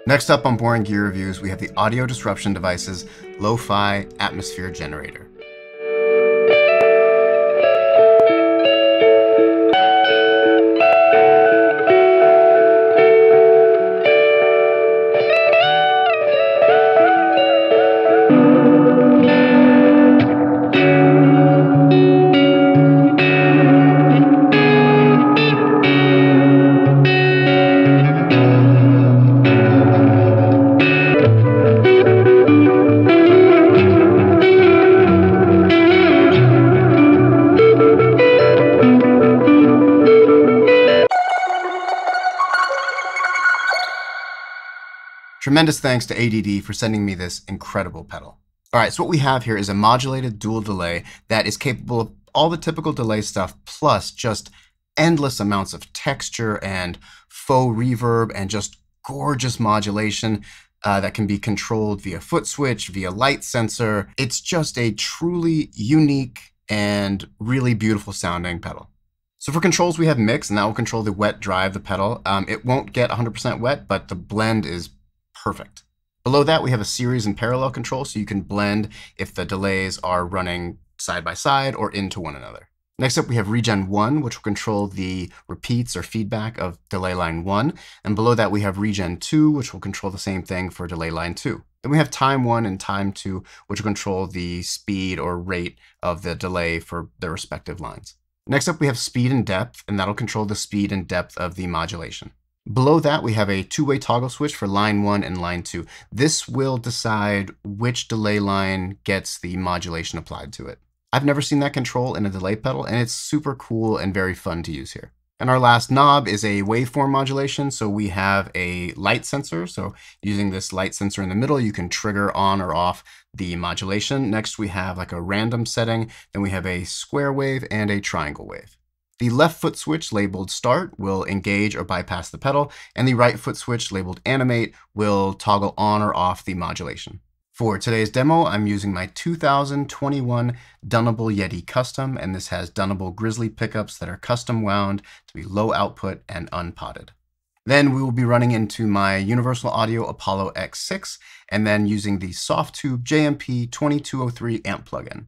Next up on Boring Gear Reviews, we have the audio disruption device's Lofi Atmosphere Generator. Tremendous thanks to A.D.D for sending me this incredible pedal. Alright, so what we have here is a modulated dual delay that is capable of all the typical delay stuff, plus just endless amounts of texture and faux reverb and just gorgeous modulation that can be controlled via foot switch, via light sensor. It's just a truly unique and really beautiful sounding pedal. So for controls, we have mix, and that will control the wet dry of the pedal. It won't get 100% wet, but the blend is perfect. Below that, we have a series and parallel control, so you can blend if the delays are running side by side or into one another. Next up, we have Regen 1, which will control the repeats or feedback of delay line 1. And below that, we have Regen 2, which will control the same thing for delay line 2. Then we have Time 1 and Time 2, which will control the speed or rate of the delay for their respective lines. Next up, we have Speed and Depth, and that'll control the speed and depth of the modulation. Below that, we have a two-way toggle switch for line 1 and line 2. This will decide which delay line gets the modulation applied to it. I've never seen that control in a delay pedal, and it's super cool and very fun to use here. And our last knob is a waveform modulation. So we have a light sensor. So using this light sensor in the middle, you can trigger on or off the modulation. Next, we have like a random setting. Then we have a square wave and a triangle wave. The left foot switch labeled Start will engage or bypass the pedal, and the right foot switch labeled Animate will toggle on or off the modulation. For today's demo, I'm using my 2021 Dunnable Yeti Custom, and this has Dunnable Grizzly pickups that are custom wound to be low output and unpotted. Then we will be running into my Universal Audio Apollo X6, and then using the Softtube JMP 2203 amp plugin.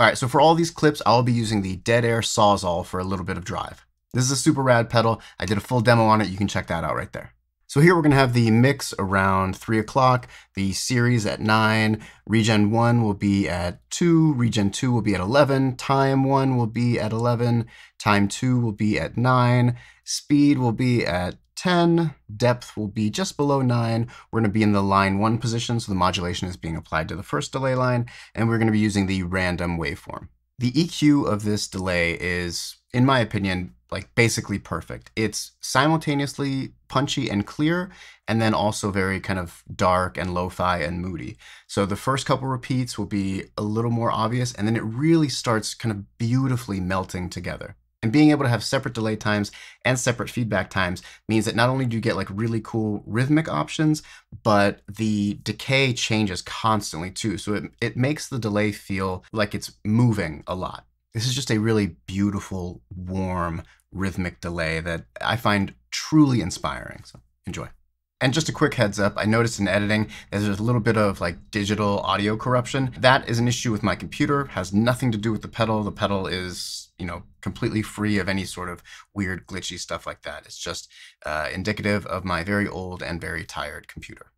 All right, so for all these clips, I'll be using the Dead Air Sawzall for a little bit of drive. This is a super rad pedal. I did a full demo on it. You can check that out right there. So here we're gonna have the mix around 3 o'clock, the series at 9, Regen 1 will be at 2, Regen 2 will be at 11, Time 1 will be at 11, Time 2 will be at 9, Speed will be at 10, Depth will be just below 9. We're going to be in the line 1 position, so the modulation is being applied to the first delay line, and we're going to be using the random waveform. The EQ of this delay is, in my opinion, like basically perfect. It's simultaneously punchy and clear, and then also very kind of dark and lo-fi and moody. So the first couple repeats will be a little more obvious, and then it really starts kind of beautifully melting together. And being able to have separate delay times and separate feedback times means that not only do you get like really cool rhythmic options, but the decay changes constantly too. So it makes the delay feel like it's moving a lot. This is just a really beautiful, warm, rhythmic delay that I find truly inspiring. So enjoy. And just a quick heads up, I noticed in editing that there's a little bit of like digital audio corruption. That is an issue with my computer, has nothing to do with the pedal. The pedal is, you know, completely free of any sort of weird glitchy stuff like that. It's just indicative of my very old and very tired computer.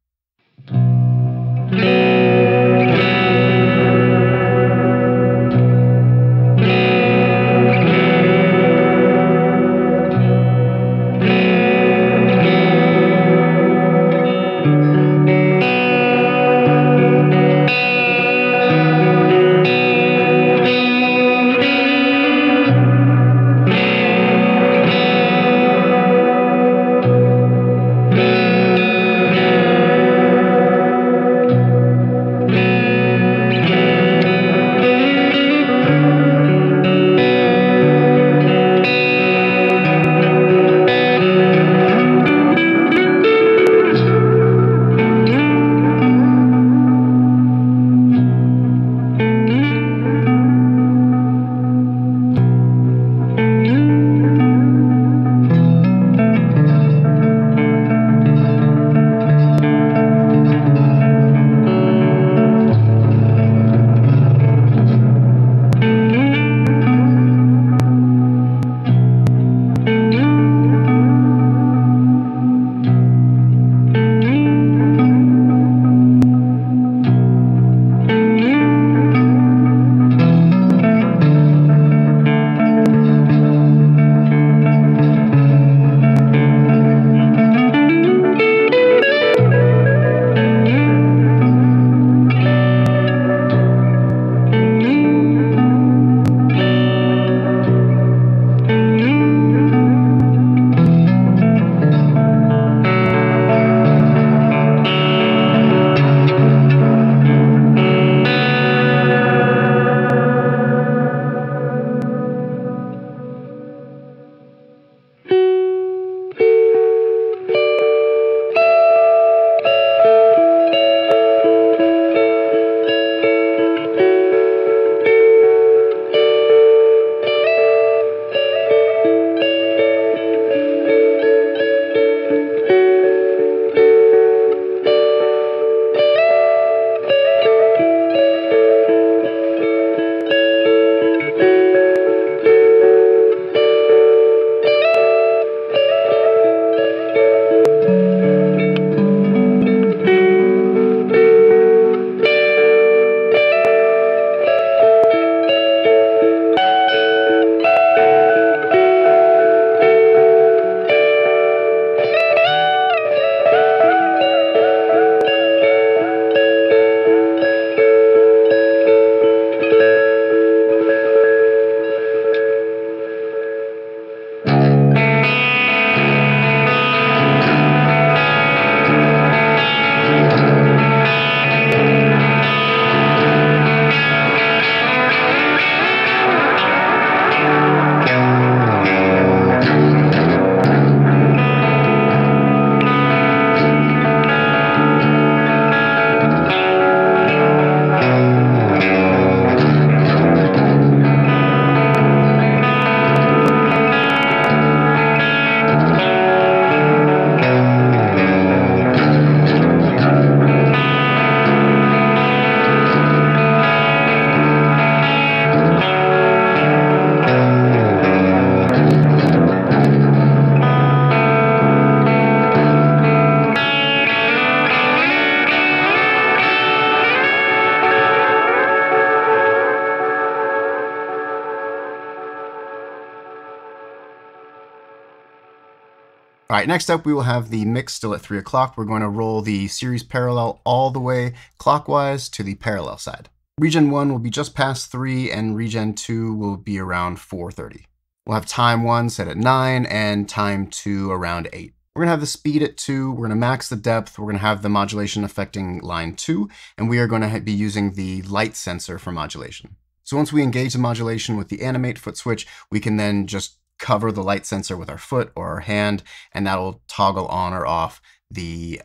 All right, next up we will have the mix still at 3 o'clock. We're going to roll the series parallel all the way clockwise to the parallel side. Regen 1 will be just past 3 and regen 2 will be around 4:30. We'll have time 1 set at 9 and time 2 around 8. We're going to have the speed at 2, we're going to max the depth, we're going to have the modulation affecting line 2, and we are going to be using the light sensor for modulation. So once we engage the modulation with the animate foot switch, we can then just cover the light sensor with our foot or our hand, and that'll toggle on or off the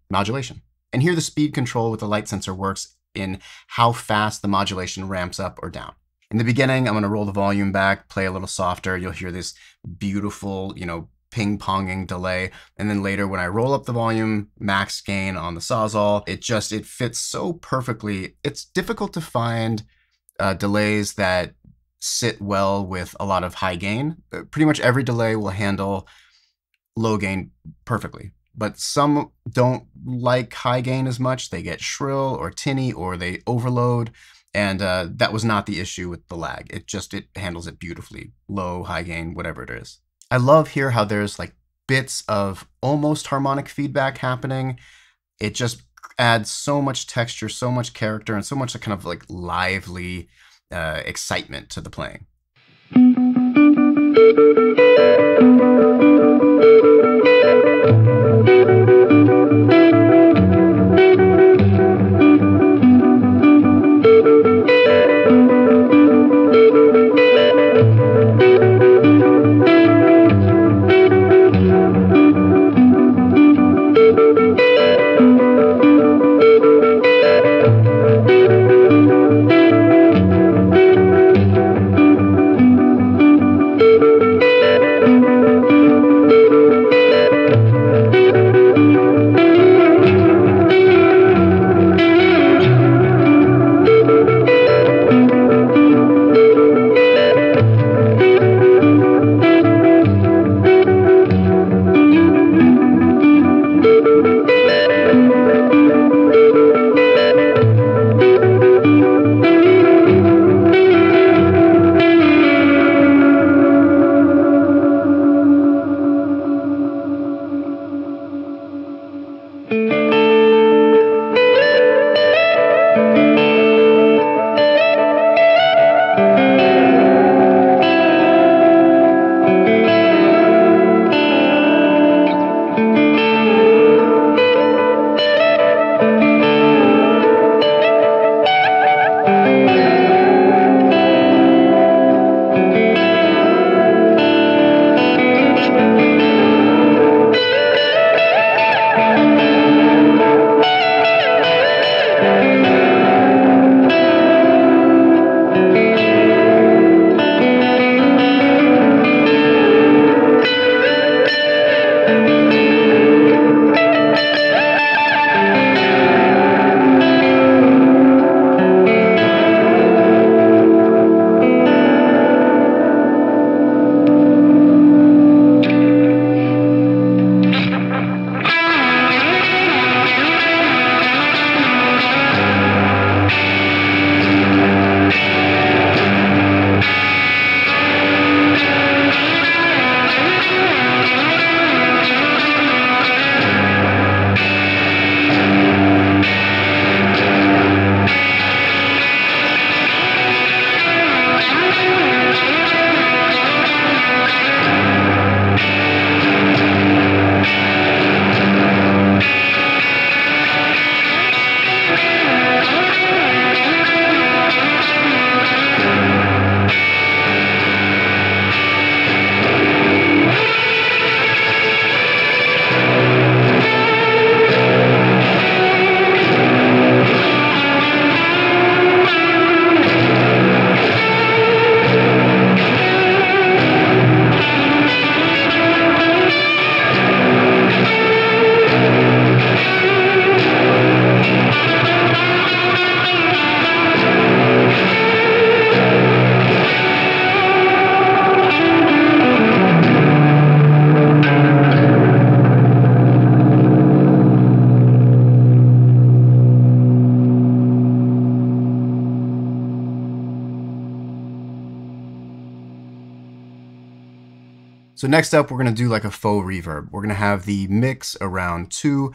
modulation. And here the speed control with the light sensor works in how fast the modulation ramps up or down. In the beginning, I'm going to roll the volume back, play a little softer. You'll hear this beautiful, ping-ponging delay. And then later when I roll up the volume, max gain on the Sawzall, it fits so perfectly. It's difficult to find delays that sit well with a lot of high gain. Pretty much every delay will handle low gain perfectly. But some don't like high gain as much. They get shrill or tinny or they overload. And that was not the issue with the lag. It handles it beautifully. Low, high gain, whatever it is. I love here how there's like bits of almost harmonic feedback happening. It just adds so much texture, so much character, and so much kind of like lively excitement to the playing. So next up, we're going to do like a faux reverb. We're going to have the mix around 2.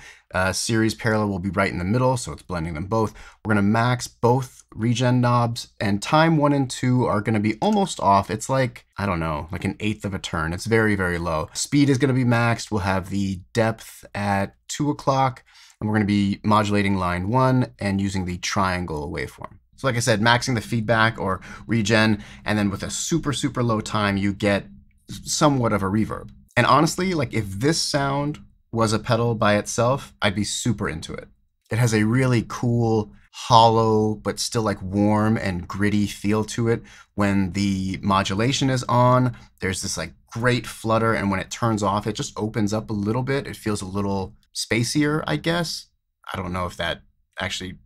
Series parallel will be right in the middle, so it's blending them both. We're going to max both regen knobs, and time 1 and 2 are going to be almost off. It's like, I don't know, like an eighth of a turn. It's very, very low. Speed is going to be maxed. We'll have the depth at 2 o'clock, and we're going to be modulating line 1 and using the triangle waveform. So like I said, maxing the feedback or regen, and then with a super, super low time, you get somewhat of a reverb. And honestly, like if this sound was a pedal by itself, I'd be super into it. It has a really cool, hollow, but still like warm and gritty feel to it. When the modulation is on, there's this like great flutter, and when it turns off, it just opens up a little bit. It feels a little spacier, I guess. I don't know if that actually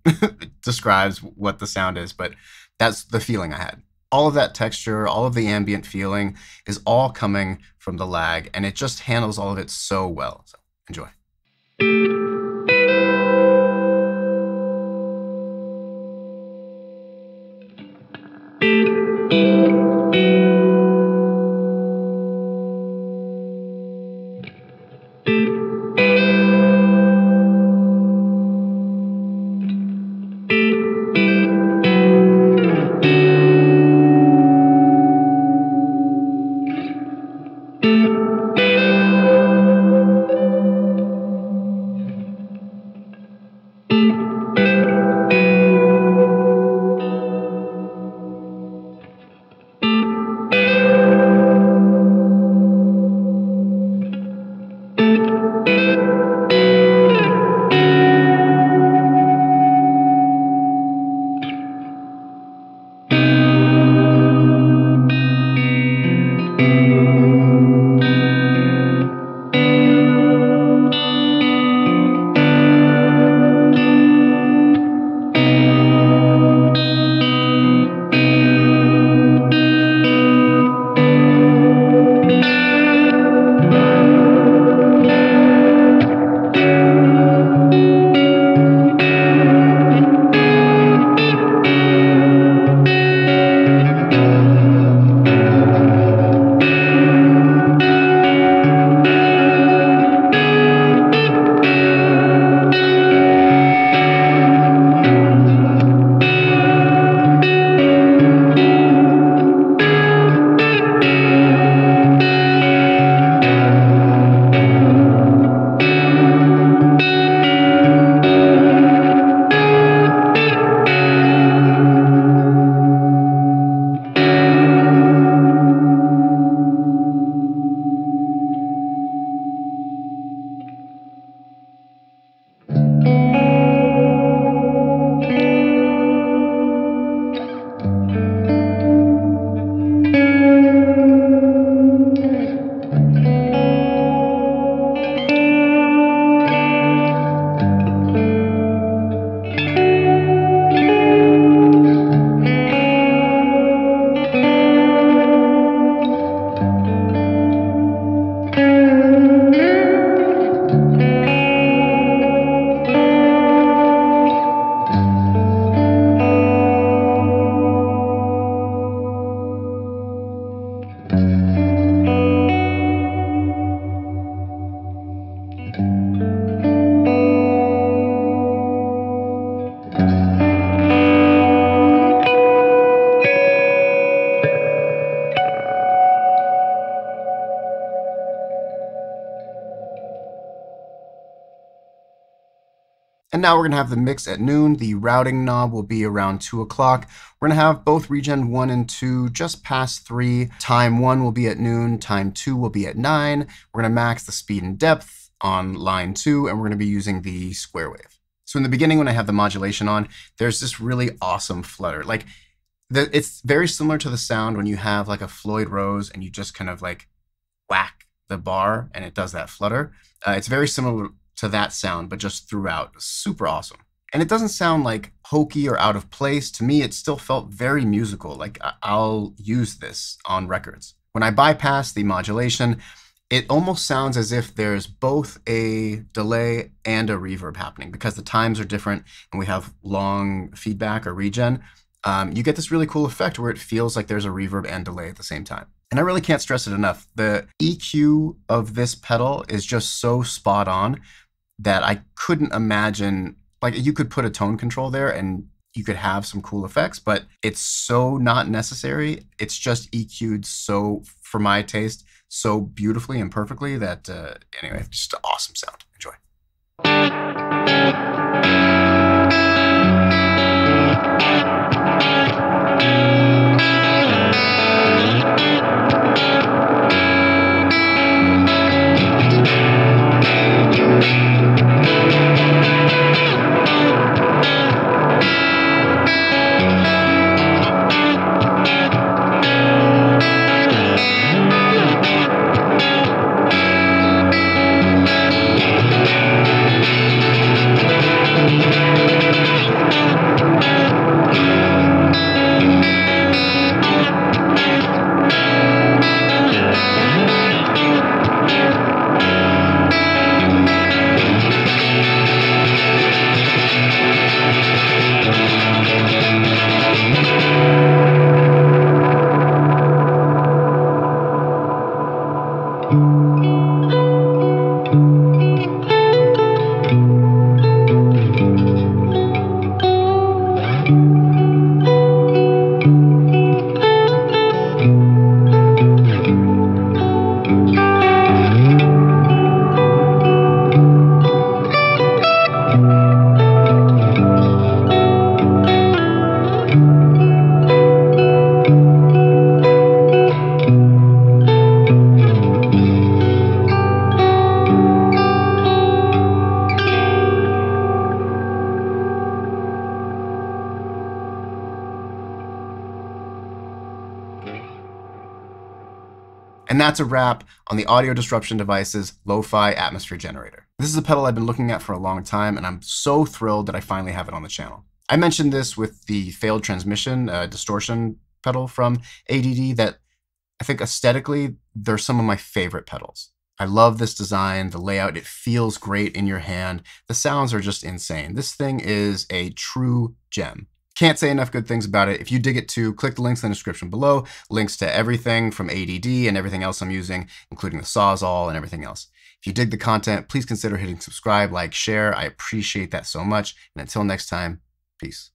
describes what the sound is, but that's the feeling I had. All of that texture, all of the ambient feeling is all coming from the lag, and it just handles all of it so well. So enjoy. And now we're going to have the mix at noon. The routing knob will be around 2 o'clock. We're going to have both regen 1 and 2 just past 3. Time 1 will be at noon. Time 2 will be at 9. We're going to max the speed and depth on line 2, and we're going to be using the square wave. So in the beginning, when I have the modulation on, there's this really awesome flutter. Like it's very similar to the sound when you have like a Floyd Rose and you just kind of like whack the bar and it does that flutter. It's very similar to that sound, but just throughout. Super awesome. And it doesn't sound like hokey or out of place. To me, it still felt very musical. Like I'll use this on records. When I bypass the modulation, it almost sounds as if there's both a delay and a reverb happening because the times are different and we have long feedback or regen. You get this really cool effect where it feels like there's a reverb and delay at the same time. And I really can't stress it enough. The EQ of this pedal is just so spot on that I couldn't imagine, like, you could put a tone control there and you could have some cool effects, but it's so not necessary. It's just EQ'd so, for my taste, so beautifully and perfectly that, anyway, just an awesome sound. Enjoy. And that's a wrap on the Audio Disruption Devices Lofi Atmosphere Generator. This is a pedal I've been looking at for a long time, and I'm so thrilled that I finally have it on the channel. I mentioned this with the failed transmission distortion pedal from A.D.D that I think aesthetically, they're some of my favorite pedals. I love this design, the layout, it feels great in your hand. The sounds are just insane. This thing is a true gem. Can't say enough good things about it. If you dig it too, click the links in the description below. Links to everything from A.D.D and everything else I'm using, including the Sawzall and everything else. If you dig the content, please consider hitting subscribe, like, share. I appreciate that so much. And until next time, peace.